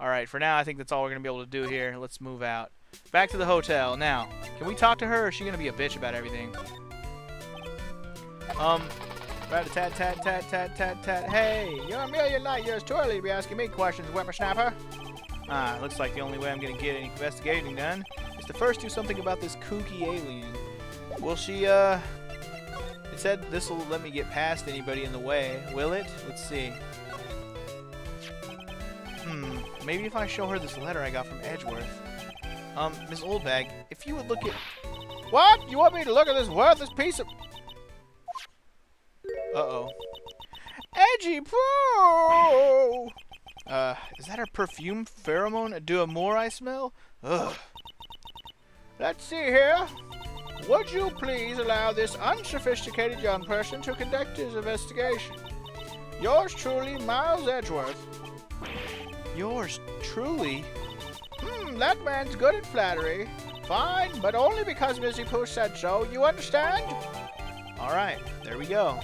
Alright, for now I think that's all we're going to be able to do here. Let's move out. Back to the hotel. Now, can we talk to her, or is she going to be a bitch about everything? Rat-a-tat-tat-tat-tat-tat-tat. Hey, you're a million light years too early to be asking me questions, whippersnapper. Looks like the only way I'm going to get any investigating done is to first do something about this kooky alien. Will she, It said this will let me get past anybody in the way. Will it? Let's see. Maybe if I show her this letter I got from Edgeworth. Miss Oldbag, if you would look at... What? You want me to look at this worthless piece of... Uh-oh. Edgy Pro! Is that her perfume pheromone de amour I smell? Ugh. Let's see here. Would you please allow this unsophisticated young person to conduct his investigation? Yours truly, Miles Edgeworth. Yours truly? That man's good at flattery. Fine, but only because Missy Pooh said so, you understand? Alright, there we go.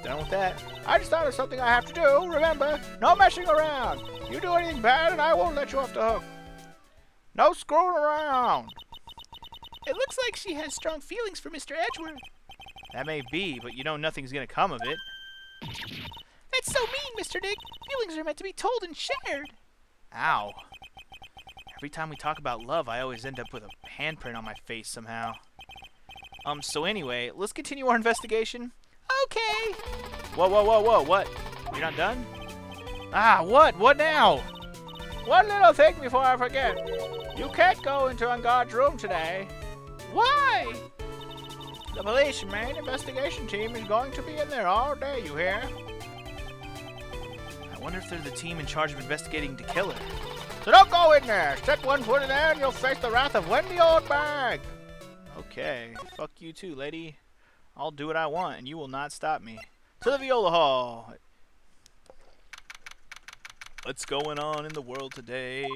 Done with that. I just thought of something I have to do, remember? No messing around. You do anything bad and I won't let you off the hook. No screwing around. It looks like she has strong feelings for Mr. Edgeworth. That may be, but you know nothing's gonna come of it. That's so mean, Mr. Dick. Feelings are meant to be told and shared. Ow. Every time we talk about love, I always end up with a handprint on my face somehow. So anyway, let's continue our investigation. Okay. Whoa, whoa, whoa, whoa, what? You're not done? What? What now? One little thing before I forget. You can't go into Unguard's room today. Why? The police and main investigation team is going to be in there all day, you hear? I wonder if they're the team in charge of investigating the killer. So don't go in there. Set one foot in there and you'll face the wrath of Wendy Oldbag. Okay, fuck you too, lady. I'll do what I want and you will not stop me. To the Viola Hall. What's going on in the world today?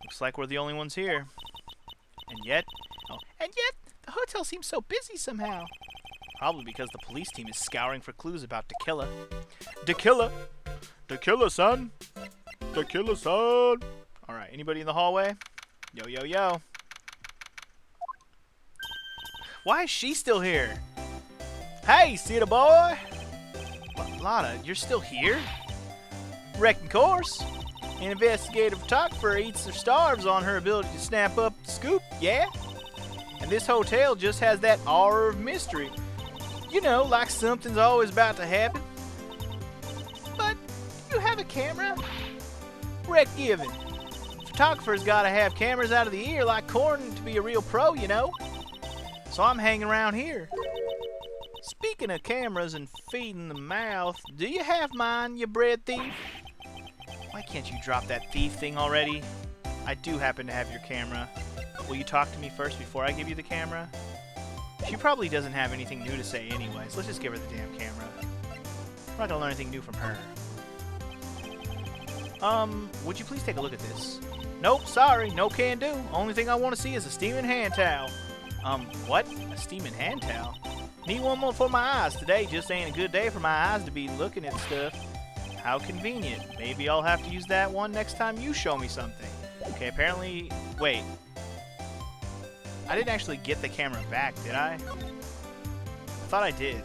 Looks like we're the only ones here. And yet, the hotel seems so busy somehow. Probably because the police team is scouring for clues about the killer. The killer! The killer, son! The killer, son! Alright, anybody in the hallway? Yo, yo, yo. Why is she still here? Hey, see the boy? Lotta, you're still here? Wrecking course. An investigative photographer eats or starves on her ability to snap up the scoop, yeah? And this hotel just has that aura of mystery. You know, like something's always about to happen. But you have a camera? Wreck given. Photographer's gotta have cameras out of the ear like corn to be a real pro, you know? So I'm hanging around here. Speaking of cameras and feeding the mouth, do you have mine, you bread thief? Why can't you drop that thief thing already? I do happen to have your camera. Will you talk to me first before I give you the camera? She probably doesn't have anything new to say anyways. Let's just give her the damn camera. We're not gonna learn anything new from her. Would you please take a look at this? Nope, sorry, no can do. Only thing I want to see is a steaming hand towel. What? A steaming hand towel? Need one more for my eyes. Today just ain't a good day for my eyes to be looking at stuff. How convenient. Maybe I'll have to use that one next time you show me something. Okay, apparently... Wait. I didn't actually get the camera back, did I? I thought I did.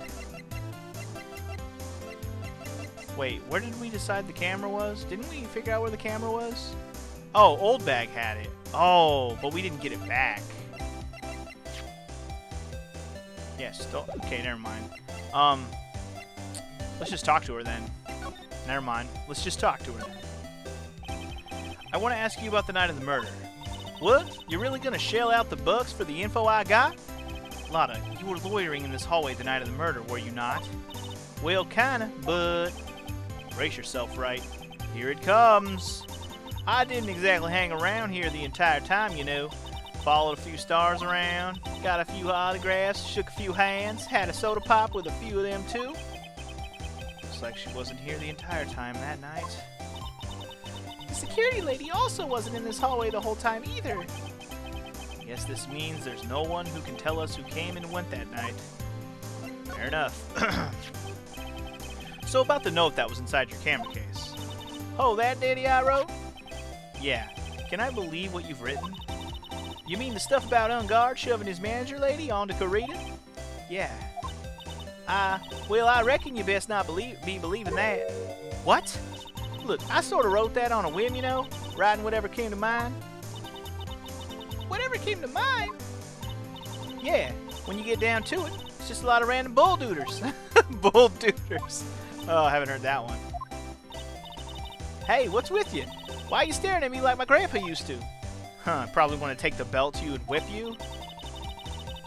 Wait, where did we decide the camera was? Didn't we figure out where the camera was? Oh, Oldbag had it. Oh, but we didn't get it back. Yes, okay, never mind. Let's just talk to her then. Never mind. Let's just talk to her then. I want to ask you about the night of the murder. What? You're really going to shell out the bucks for the info I got? Lotta, you were loitering in this hallway the night of the murder, were you not? Well, kinda, but... Brace yourself, Wright. Here it comes. I didn't exactly hang around here the entire time, you know. Followed a few stars around, got a few autographs, shook a few hands, had a soda pop with a few of them too. Looks like she wasn't here the entire time that night. The security lady also wasn't in this hallway the whole time either. I guess this means there's no one who can tell us who came and went that night. Fair enough. So about the note that was inside your camera case. Oh, that ditty I wrote? Yeah. Can I believe what you've written? You mean the stuff about Ungard shoving his manager lady onto Karita? Yeah. Well, I reckon you best not be believing that. What? Look, I sort of wrote that on a whim, you know, writing whatever came to mind. Whatever came to mind? Yeah, when you get down to it, it's just a lot of random bull-dooders. Bull-dooders. Oh, I haven't heard that one. Hey, what's with you? Why are you staring at me like my grandpa used to? Huh, probably want to take the belt to you and whip you?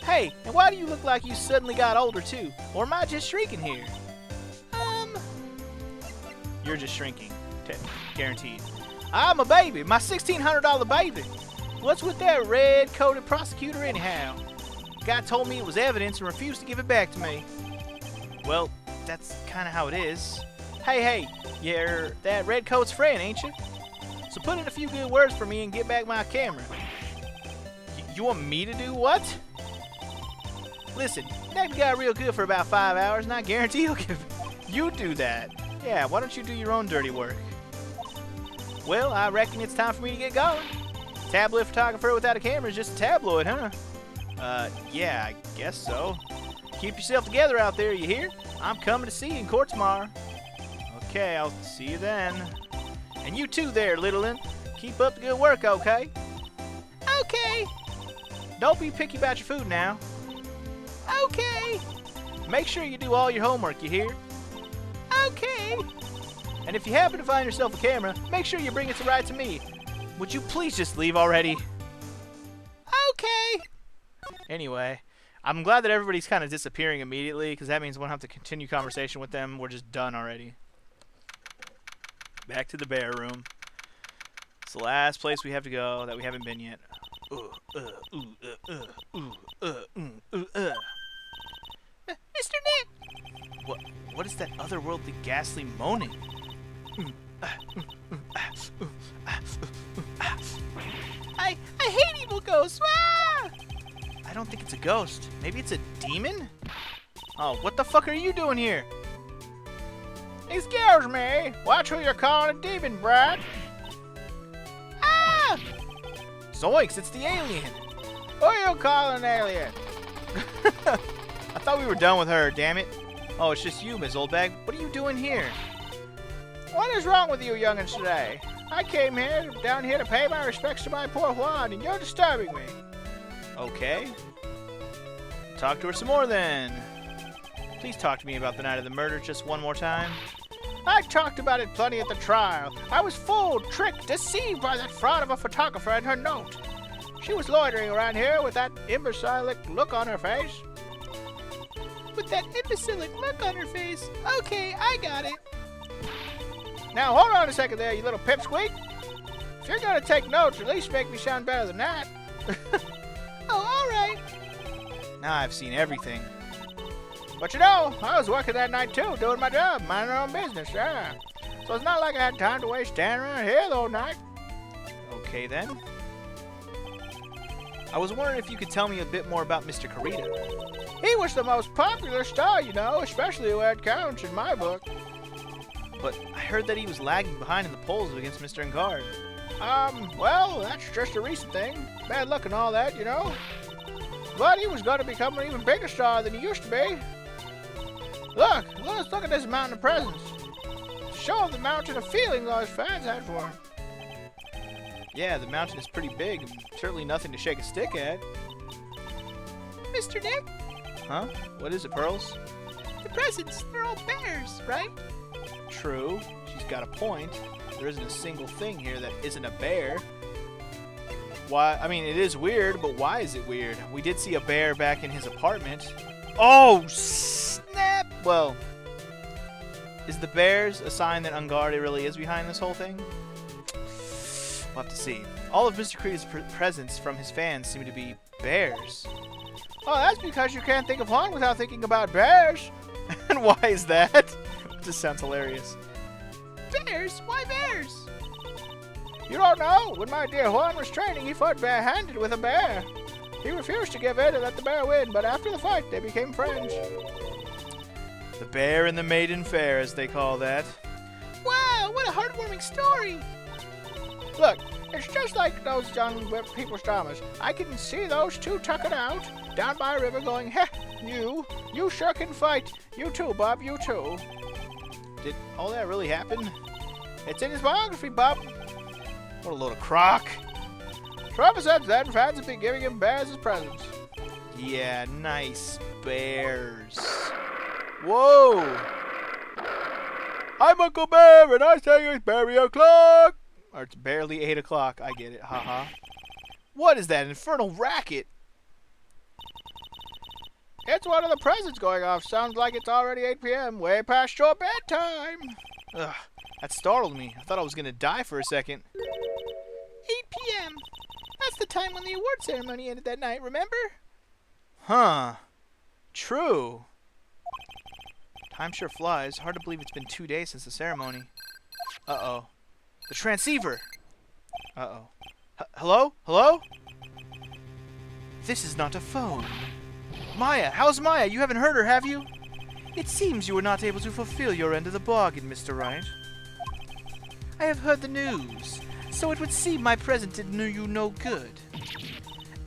Hey, and why do you look like you suddenly got older too? Or am I just shrinking here? You're just shrinking. Guaranteed. I'm a baby. My $1,600 baby. What's with that red-coated prosecutor anyhow? Guy told me it was evidence and refused to give it back to me. Well, that's kind of how it is. Hey, you're that redcoat's friend, ain't you? So put in a few good words for me and get back my camera. You want me to do what? Listen, that got real good for about 5 hours, and I guarantee he'll give you do that. Yeah, why don't you do your own dirty work? Well, I reckon it's time for me to get going. Tabloid photographer without a camera is just a tabloid, huh? Yeah, I guess so. Keep yourself together out there, you hear? I'm coming to see you in court tomorrow. Okay, I'll see you then. And you too there, Littleton. Keep up the good work, okay? Okay. Don't be picky about your food now. Okay. Make sure you do all your homework, you hear? Okay. And if you happen to find yourself a camera, make sure you bring it right to me. Would you please just leave already? Okay. Anyway, I'm glad that everybody's kind of disappearing immediately, because that means we won't have to continue conversation with them. We're just done already. Back to the bear room. It's the last place we have to go that we haven't been yet. Mr. Nick! What is that otherworldly ghastly moaning? I hate evil ghosts! Ah! I don't think it's a ghost. Maybe it's a demon? Oh, what the fuck are you doing here? Excuse me. Watch who you're calling a demon, Brad. Ah! Zoinks, it's the alien. Who are you calling an alien? I thought we were done with her, damn it. Oh, it's just you, Ms. Oldbag. What are you doing here? What is wrong with you youngins today? I came down here to pay my respects to my poor Juan, and you're disturbing me. Okay. Talk to her some more then. Please talk to me about the night of the murder just one more time. I talked about it plenty at the trial. I was fooled, tricked, deceived by that fraud of a photographer and her note. She was loitering around here with that imbecilic look on her face. With that imbecilic look on her face? Okay, I got it. Now, hold on a second there, you little pipsqueak. If you're going to take notes, at least make me sound better than that. Oh, all right. Now I've seen everything. But you know, I was working that night too, doing my job, minding my own business, yeah. So it's not like I had time to waste standing around here the whole night. Okay then. I was wondering if you could tell me a bit more about Mr. Karita. He was the most popular star, you know, especially where it counts in my book. But I heard that he was lagging behind in the polls against Mr. Engard. Well, that's just a recent thing. Bad luck and all that, you know. But he was going to become an even bigger star than he used to be. Look, let's look at this mountain of presents. Show the mountain of feeling those fans had for him. Yeah, the mountain is pretty big, and certainly nothing to shake a stick at. Mr. Nick? Huh? What is it, Pearls? The presents, they're all bears, right? True. She's got a point. There isn't a single thing here that isn't a bear. Why? I mean, it is weird, but why is it weird? We did see a bear back in his apartment. Oh, snap! Well, is the bears a sign that Ungarde really is behind this whole thing? We'll have to see. All of Mr. Karita's presents from his fans seem to be bears. Oh, that's because you can't think of Juan without thinking about bears. And why is that? This sounds hilarious. Bears? Why bears? You don't know. When my dear Juan was training, he fought barehanded with a bear. He refused to give in and let the bear win, but after the fight, they became friends. The bear and the maiden fair, as they call that. Wow, what a heartwarming story. Look, It's just like those young people's dramas. I can see those two tucking out down by a river going, heh, you sure can fight. You too, Bob, you too. Did all that really happen? It's in his biography, Bob. What a load of crock. Trevor said then fans would be giving him bears as presents. Yeah, nice bears. Whoa! I'm Uncle Bear, and I say it's barely o'clock. Or it's barely 8 o'clock. I get it. Haha. What is that infernal racket? It's one of the presents going off. Sounds like it's already 8 p.m. Way past your bedtime. Ugh, that startled me. I thought I was going to die for a second. 8 p.m. That's the time when the award ceremony ended that night, remember? Huh. True. Time sure flies. Hard to believe it's been 2 days since the ceremony. Uh-oh. The transceiver! Uh-oh. Hello? Hello? This is not a phone. Maya! How's Maya? You haven't heard her, have you? It seems you were not able to fulfill your end of the bargain, Mr. Wright. I have heard the news, so it would seem my present did you no good.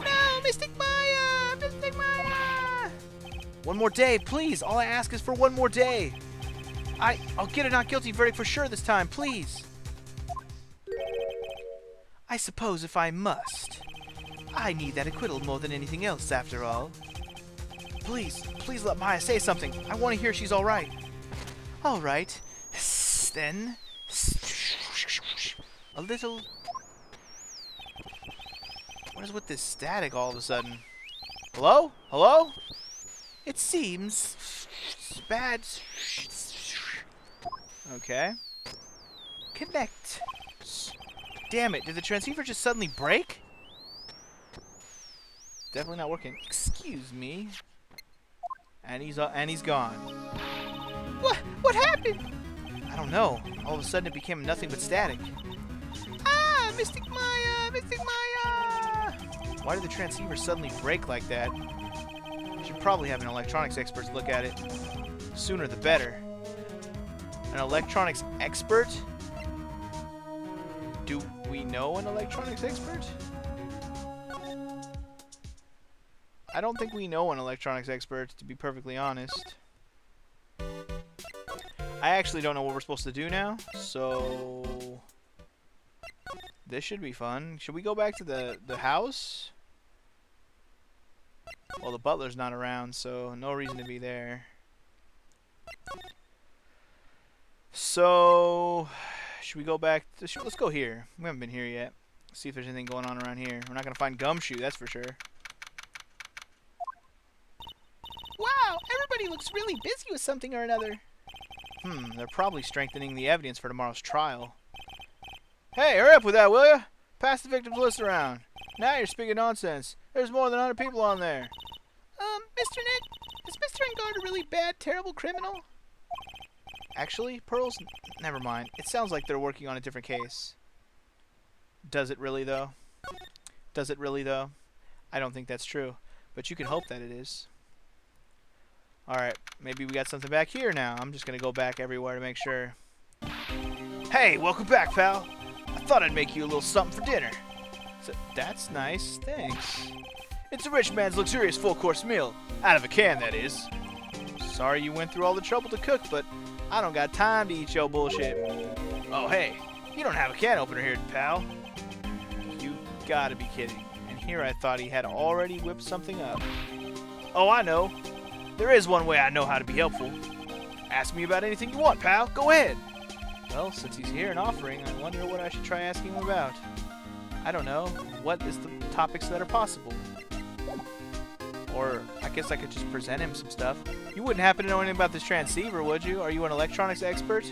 No, Mystic Maya! Mystic Maya! One more day, please. All I ask is for one more day. I'll get a not guilty verdict for sure this time, please. I suppose if I must. I need that acquittal more than anything else, after all. Please let Maya say something. I want to hear she's all right. All right. Then. A little. What is with this static all of a sudden? Hello? Hello? It seems bad. Okay. Connect. Damn it, did the transceiver just suddenly break? Definitely not working. Excuse me. And he's gone. What happened? I don't know. All of a sudden it became nothing but static. Ah, Mystic Maya! Mystic Maya! Why did the transceiver suddenly break like that? I should probably have an electronics expert look at it. Sooner the better. An electronics expert? Do we know an electronics expert? I don't think we know an electronics expert, to be perfectly honest. I actually don't know what we're supposed to do now, so this should be fun. Should we go back to the house? Well, the butler's not around, so no reason to be there. So, should we go back? Let's go here. We haven't been here yet. See if there's anything going on around here. We're not going to find Gumshoe, that's for sure. Wow, everybody looks really busy with something or another. They're probably strengthening the evidence for tomorrow's trial. Hey, hurry up with that, will ya? Pass the victim's list around. Now you're speaking nonsense. There's more than 100 people on there. Mr. Nick, is Mr. Engard a really bad, terrible criminal? Actually, Pearls, never mind. It sounds like they're working on a different case. Does it really, though? Does it really, though? I don't think that's true. But you can hope that it is. Alright, maybe we got something back here now. I'm just going to go back everywhere to make sure. Hey, welcome back, pal. I thought I'd make you a little something for dinner. So, that's nice, thanks. It's a rich man's luxurious full-course meal. Out of a can, that is. Sorry you went through all the trouble to cook, but I don't got time to eat your bullshit. Oh, hey, you don't have a can opener here, pal. You gotta be kidding. And here I thought he had already whipped something up. Oh, I know. There is one way I know how to be helpful. Ask me about anything you want, pal. Go ahead. Well, since he's here and offering, I wonder what I should try asking him about. I don't know. What is the topics that are possible? Or I guess I could just present him some stuff. You wouldn't happen to know anything about this transceiver, would you? Are you an electronics expert?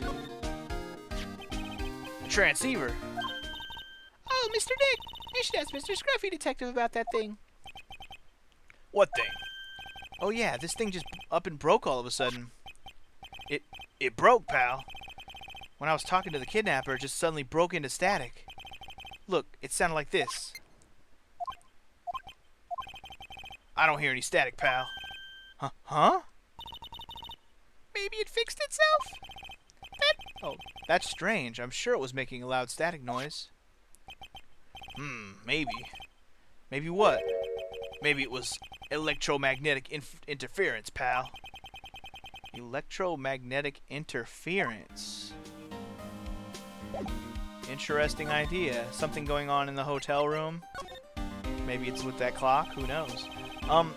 A transceiver? Oh, Mr. Nick, you should ask Mr. Scruffy Detective about that thing. What thing? Oh yeah, this thing just up and broke all of a sudden. It broke, pal. When I was talking to the kidnapper, it just suddenly broke into static. Look, it sounded like this. I don't hear any static, pal. Huh? Maybe it fixed itself? Oh, that's strange. I'm sure it was making a loud static noise. Maybe. Maybe what? Maybe it was electromagnetic interference, pal. Electromagnetic interference. Interesting idea. Something going on in the hotel room? Maybe it's with that clock? Who knows?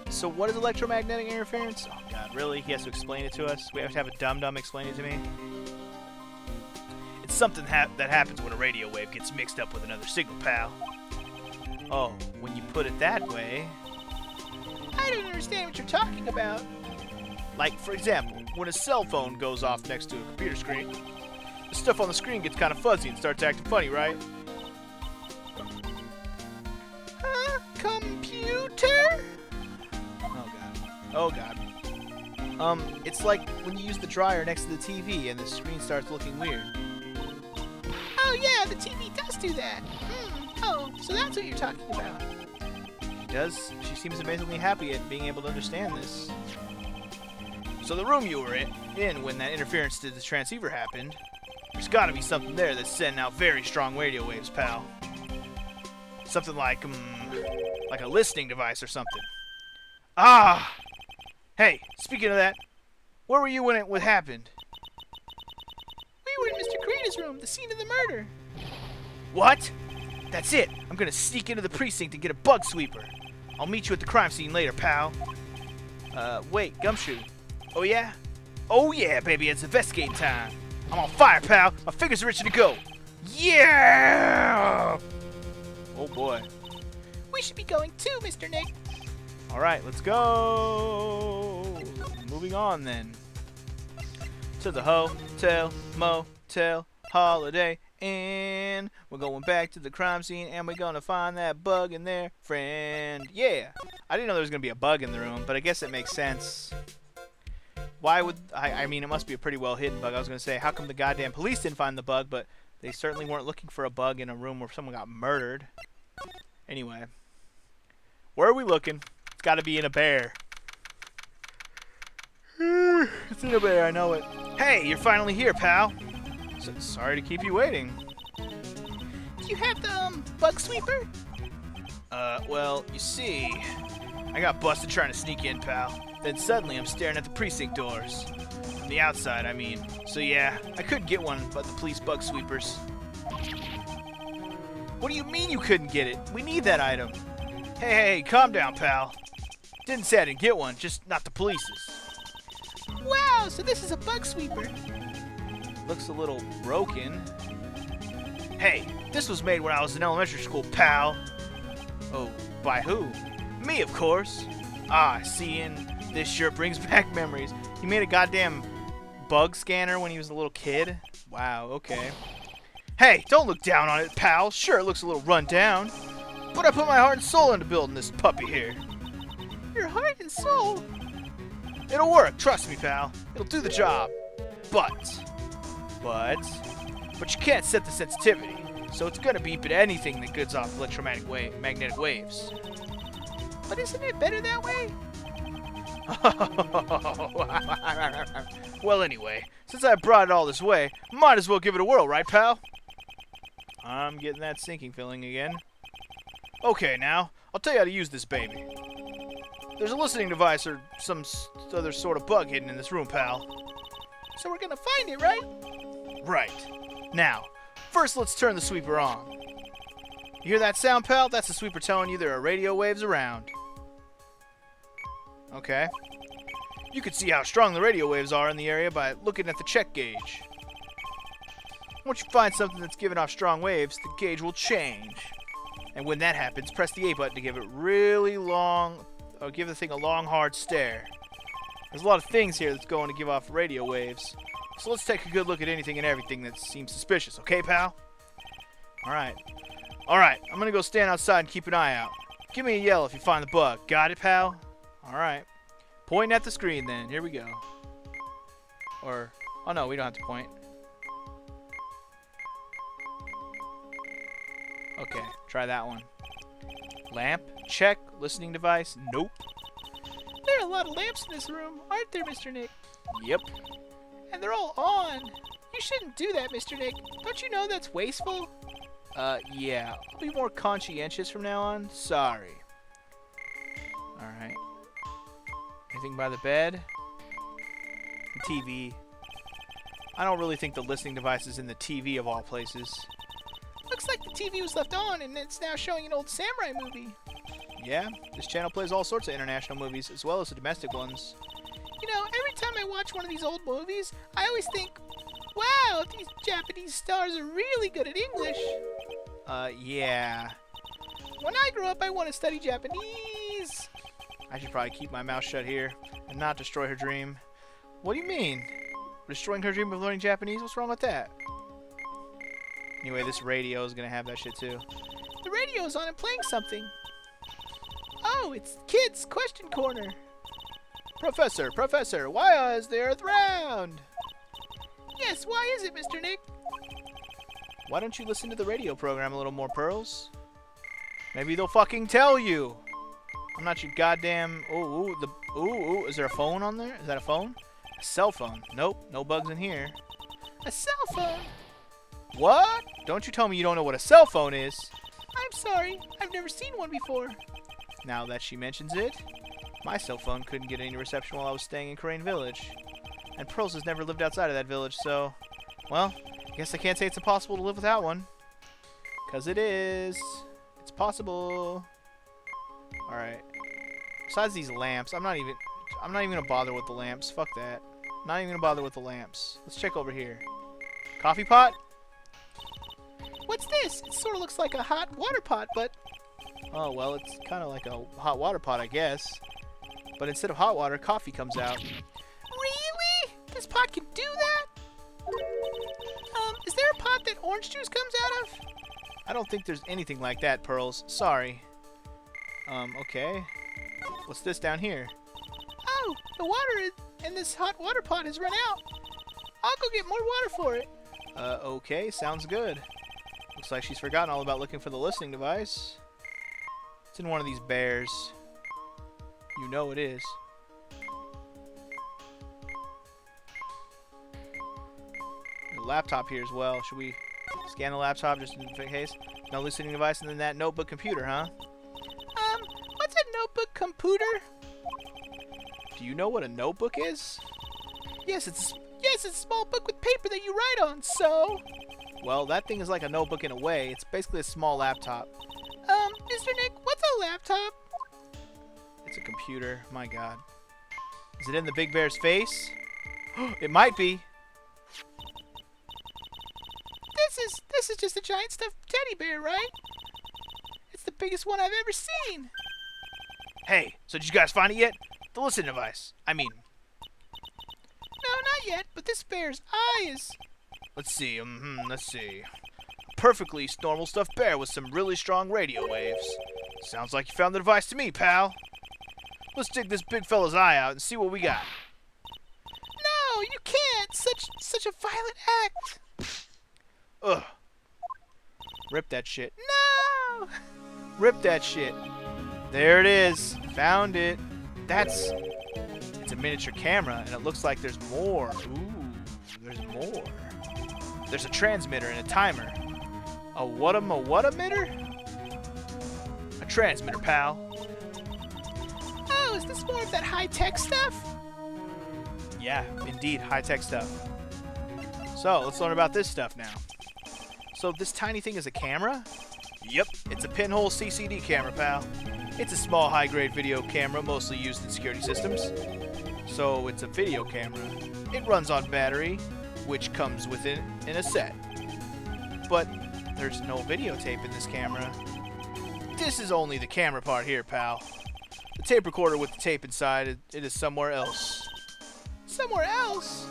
So what is electromagnetic interference? Oh god, really? He has to explain it to us? We have to have a dum-dum explain it to me? It's something that happens when a radio wave gets mixed up with another signal, pal. Oh, when you put it that way... I don't understand what you're talking about. Like, for example, when a cell phone goes off next to a computer screen, the stuff on the screen gets kind of fuzzy and starts acting funny, right? Computer? Oh god. Oh god. It's like when you use the dryer next to the TV and the screen starts looking weird. Oh yeah, the TV does do that. Oh, so that's what you're talking about. She does. She seems amazingly happy at being able to understand this. So the room you were in when that interference to the transceiver happened, there's gotta be something there that's sending out very strong radio waves, pal. Something like a listening device or something. Ah! Hey, speaking of that, where were you when it happened? We were in Mr. Creed's room, the scene of the murder. What? That's it. I'm gonna sneak into the precinct and get a bug sweeper. I'll meet you at the crime scene later, pal. Wait, Gumshoe. Oh yeah? Oh yeah, baby, it's investigate time. I'm on fire, pal. My fingers are itching to go. Yeah! Oh boy. We should be going too, Mr. Nick. Alright, let's go. Moving on then. To the hotel, motel, holiday Inn. We're going back to the crime scene and we're gonna find that bug in there, friend. Yeah. I didn't know there was gonna be a bug in the room, but I guess it makes sense. Why would I mean, it must be a pretty well hidden bug. I was gonna say, how come the goddamn police didn't find the bug, but they certainly weren't looking for a bug in a room where someone got murdered. Anyway, where are we looking? It's got to be in a bear. It's in a bear, I know it. Hey, you're finally here, pal. Sorry to keep you waiting. Do you have the bug sweeper? Well, you see, I got busted trying to sneak in, pal. Then suddenly I'm staring at the precinct doors. From the outside, I mean. So yeah, I couldn't get one, but the police bug sweepers. What do you mean you couldn't get it? We need that item. Hey, calm down, pal. Didn't say I didn't get one, just not the police's. Wow, so this is a bug sweeper. Looks a little broken. Hey, this was made when I was in elementary school, pal. Oh, by who? Me, of course. Ah, seeing this sure brings back memories. He made a goddamn bug scanner when he was a little kid? Wow, okay. Hey, don't look down on it, pal. Sure, it looks a little run down, but I put my heart and soul into building this puppy here. Your heart and soul? It'll work, trust me, pal. It'll do the job. But you can't set the sensitivity, so it's gonna beep at anything that gives off magnetic waves. But isn't it better that way? Well, anyway, since I brought it all this way, might as well give it a whirl, right, pal? I'm getting that sinking feeling again. Okay, now, I'll tell you how to use this baby. There's a listening device or some other sort of bug hidden in this room, pal. So we're gonna find it, right? Right. Now, first let's turn the sweeper on. You hear that sound, pal? That's the sweeper telling you there are radio waves around. Okay. You can see how strong the radio waves are in the area by looking at the check gauge. Once you find something that's giving off strong waves, the gauge will change. And when that happens, press the A button to give it really long, or give the thing a long, hard stare. There's a lot of things here that's going to give off radio waves. So let's take a good look at anything and everything that seems suspicious, okay, pal? Alright. Alright, I'm gonna go stand outside and keep an eye out. Give me a yell if you find the bug. Got it, pal? Alright. Point at the screen then. Here we go. Or, oh no, we don't have to point. Okay, try that one. Lamp? Check. Listening device? Nope. There are a lot of lamps in this room, aren't there, Mr. Nick? Yep. And they're all on. You shouldn't do that, Mr. Nick. Don't you know that's wasteful? Yeah. I'll be more conscientious from now on. Sorry. Alright. Anything by the bed? The TV. I don't really think the listening device is in the TV of all places. Looks like the TV was left on and it's now showing an old samurai movie. Yeah, this channel plays all sorts of international movies, as well as the domestic ones. You know, every time I watch one of these old movies, I always think, wow, these Japanese stars are really good at English. Yeah. When I grow up, I want to study Japanese. I should probably keep my mouth shut here and not destroy her dream. What do you mean? Destroying her dream of learning Japanese? What's wrong with that? Anyway, this radio is going to have that shit too. The radio's on and playing something. Oh, it's Kids Question Corner. Professor, why is the Earth round? Yes, why is it, Mr. Nick? Why don't you listen to the radio program a little more, Pearls? Maybe they'll fucking tell you. I'm not your goddamn... Ooh, is there a phone on there? Is that a phone? A cell phone. Nope, no bugs in here. A cell phone? What? Don't you tell me you don't know what a cell phone is. I'm sorry, I've never seen one before. Now that she mentions it, my cell phone couldn't get any reception while I was staying in Crane Village. And Pearls has never lived outside of that village, so... Well, I guess I can't say it's impossible to live without one. 'Cause it is. It's possible. Alright. Besides these lamps, I'm not even gonna bother with the lamps. Fuck that. Not even gonna bother with the lamps. Let's check over here. Coffee pot? What's this? It sort of looks like a hot water pot, but... Oh, well, it's kind of like a hot water pot, I guess. But instead of hot water, coffee comes out. Really? This pot can do that? Is there a pot that orange juice comes out of? I don't think there's anything like that, Pearls. Sorry. Okay. What's this down here? Oh, the water in this hot water pot has run out. I'll go get more water for it. Okay, sounds good. Looks like she's forgotten all about looking for the listening device. It's in one of these bears. You know it is. There's a laptop here as well. Should we scan the laptop just in case? No listening device, and then that notebook computer, huh? What's a notebook computer? Do you know what a notebook is? Yes, it's a small book with paper that you write on, so... Well, that thing is like a notebook in a way. It's basically a small laptop. Mr. Nick, what's a laptop? It's a computer. My God. Is it in the big bear's face? It might be. This is just a giant stuffed teddy bear, right? It's the biggest one I've ever seen. Hey, so did you guys find it yet? The listening device. I mean. No, not yet, but this bear's eyes. Let's see. Let's see. Perfectly normal stuffed bear with some really strong radio waves. Sounds like you found the device to me, pal. Let's dig this big fella's eye out and see what we got. No, you can't. Such a violent act. Ugh. Rip that shit. No. Rip that shit. There it is. Found it. It's a miniature camera, and it looks like there's more. Ooh, there's more. There's a transmitter and a timer. A what-emitter? A transmitter, pal. Oh, is this more of that high-tech stuff? Yeah, indeed, high-tech stuff. So, let's learn about this stuff now. So, this tiny thing is a camera? Yep, it's a pinhole CCD camera, pal. It's a small, high-grade video camera, mostly used in security systems. So, it's a video camera. It runs on battery, which comes with it in a set. But there's no videotape in this camera. This is only the camera part here, pal. The tape recorder with the tape inside, it is somewhere else. Somewhere else?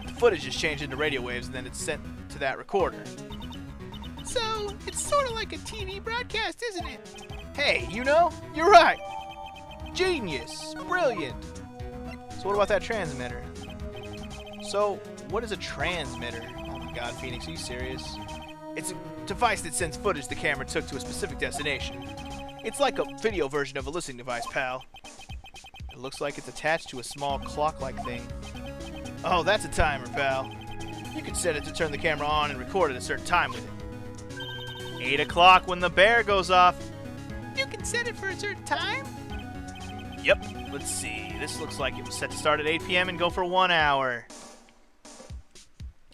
The footage is changed into radio waves and then it's sent to that recorder. So, it's sort of like a TV broadcast, isn't it? Hey, you know, you're right. Genius. Brilliant. So what about that transmitter? So, what is a transmitter? Oh my God, Phoenix, are you serious? It's a device that sends footage the camera took to a specific destination. It's like a video version of a listening device, pal. It looks like it's attached to a small clock-like thing. Oh, that's a timer, pal. You can set it to turn the camera on and record at a certain time with it. 8 o'clock when the bear goes off. You can set it for a certain time. Yep, let's see. This looks like it was set to start at 8 p.m. and go for 1 hour.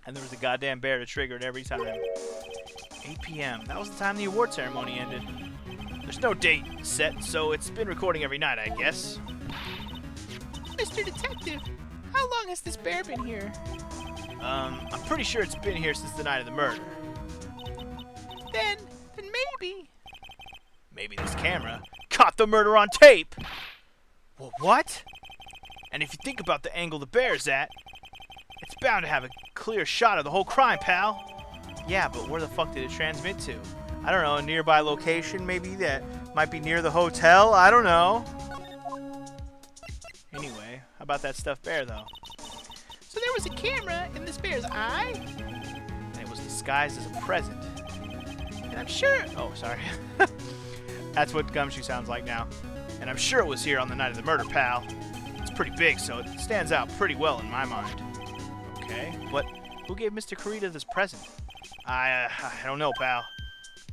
And there was a goddamn bear to trigger it every time. 8 p.m. That was the time the award ceremony ended. There's no date set, so it's been recording every night, I guess. Mr. Detective, how long has this bear been here? I'm pretty sure it's been here since the night of the murder. Then maybe. Maybe this camera caught the murder on tape. Well, what? And if you think about the angle the bear's at, it's bound to have a clear shot of the whole crime, pal. Yeah, but where the fuck did it transmit to? I don't know, a nearby location maybe that might be near the hotel? I don't know. Anyway, how about that stuffed bear, though? So there was a camera in this bear's eye? And it was disguised as a present. And I'm sure... Oh, sorry. That's what Gumshoe sounds like now. And I'm sure it was here on the night of the murder, pal. It's pretty big, so it stands out pretty well in my mind. Okay, but who gave Mr. Carita this present? I don't know, pal.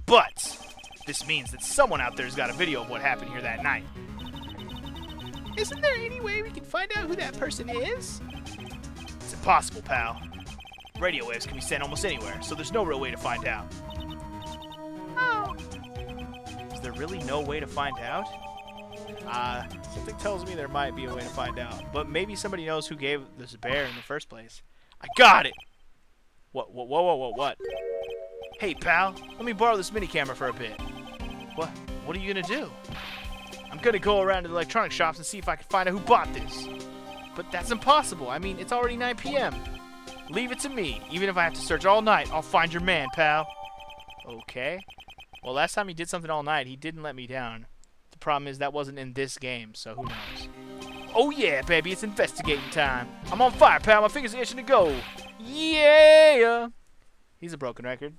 But this means that someone out there's got a video of what happened here that night. Isn't there any way we can find out who that person is? It's impossible, pal. Radio waves can be sent almost anywhere, so there's no real way to find out. Oh. Is there really no way to find out? Something tells me there might be a way to find out. But maybe somebody knows who gave this bear in the first place. I got it! What? Hey, pal, let me borrow this mini camera for a bit. What are you gonna do? I'm gonna go around to the electronic shops and see if I can find out who bought this. But that's impossible. I mean, it's already 9 p.m. Leave it to me. Even if I have to search all night, I'll find your man, pal. Okay. Well, last time he did something all night, he didn't let me down. The problem is that wasn't in this game, so who knows? Oh yeah, baby, it's investigating time. I'm on fire, pal. My fingers are itching to go. Yeah! He's a broken record.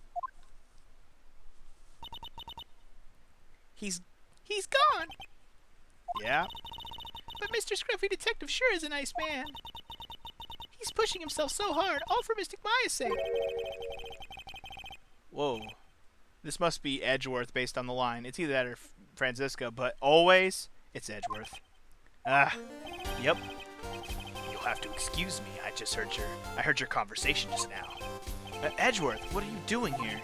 He's gone. Yeah? But Mr. Scruffy Detective sure is a nice man. He's pushing himself so hard, all for Mystic Maya's sake. Whoa. This must be Edgeworth based on the line. It's either that or Francisca, but always, it's Edgeworth. Yep. You'll have to excuse me. I heard your conversation just now. Edgeworth, what are you doing here?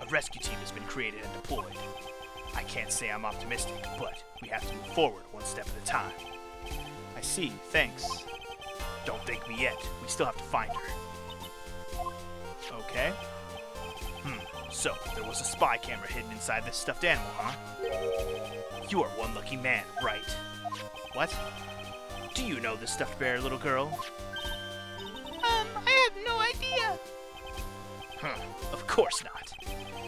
A rescue team has been created and deployed. I can't say I'm optimistic, but we have to move forward one step at a time. I see, thanks. Don't thank me yet. We still have to find her. Okay. So, there was a spy camera hidden inside this stuffed animal, huh? You are one lucky man, Wright. What? Do you know this stuffed bear, little girl? I have no idea. Of course not.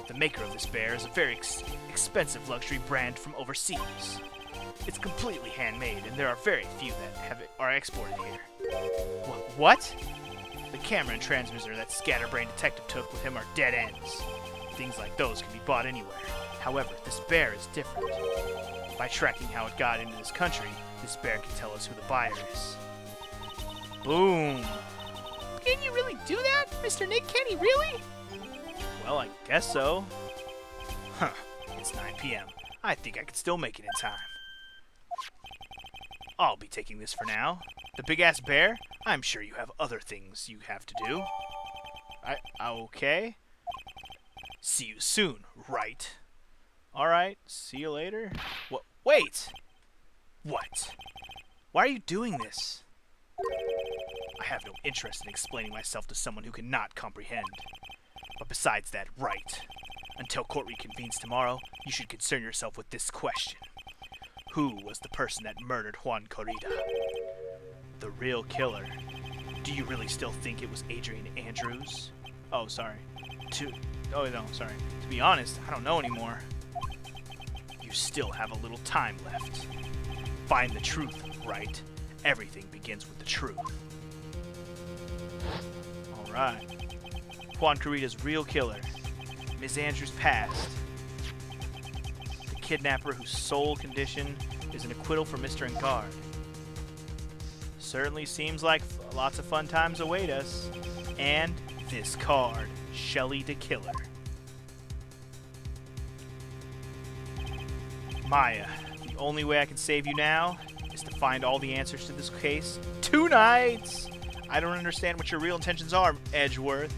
The maker of this bear is a very expensive luxury brand from overseas. It's completely handmade, and there are very few that are exported here. What? The camera and transmitter that Scatterbrain Detective took with him are dead ends. Things like those can be bought anywhere. However, this bear is different. By tracking how it got into this country, this bear can tell us who the buyer is. Boom! Can you really do that, Mr. Nick Kenny, really? Well, I guess so. It's 9 p.m. I think I can still make it in time. I'll be taking this for now. The big-ass bear? I'm sure you have other things you have to do. Okay. See you soon, Wright. Alright, see you later. Wait! What? Why are you doing this? I have no interest in explaining myself to someone who cannot comprehend. But besides that, Wright, until court reconvenes tomorrow, you should concern yourself with this question. Who was the person that murdered Juan Corrida? The real killer. Do you really still think it was Adrian Andrews? Oh, sorry. Sorry. To be honest, I don't know anymore. You still have a little time left. Find the truth, Wright. Everything begins with the truth. Alright. Juan Corrida's real killer. Ms. Andrews' past. The kidnapper whose sole condition is an acquittal for Mr. Engard. Certainly seems like lots of fun times await us. And this card, Shelly the Killer. Maya, the only way I can save you now is to find all the answers to this case tonight. I don't understand what your real intentions are, Edgeworth.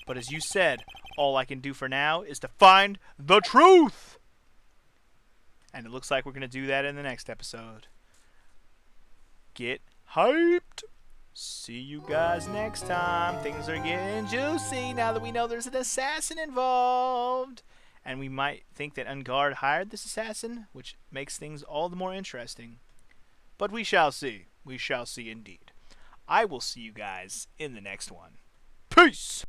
But as you said, all I can do for now is to find the truth. And it looks like we're going to do that in the next episode. Get hyped. See you guys next time. Things are getting juicy now that we know there's an assassin involved. And we might think that Ungard hired this assassin, which makes things all the more interesting. But we shall see. We shall see indeed. I will see you guys in the next one. Peace!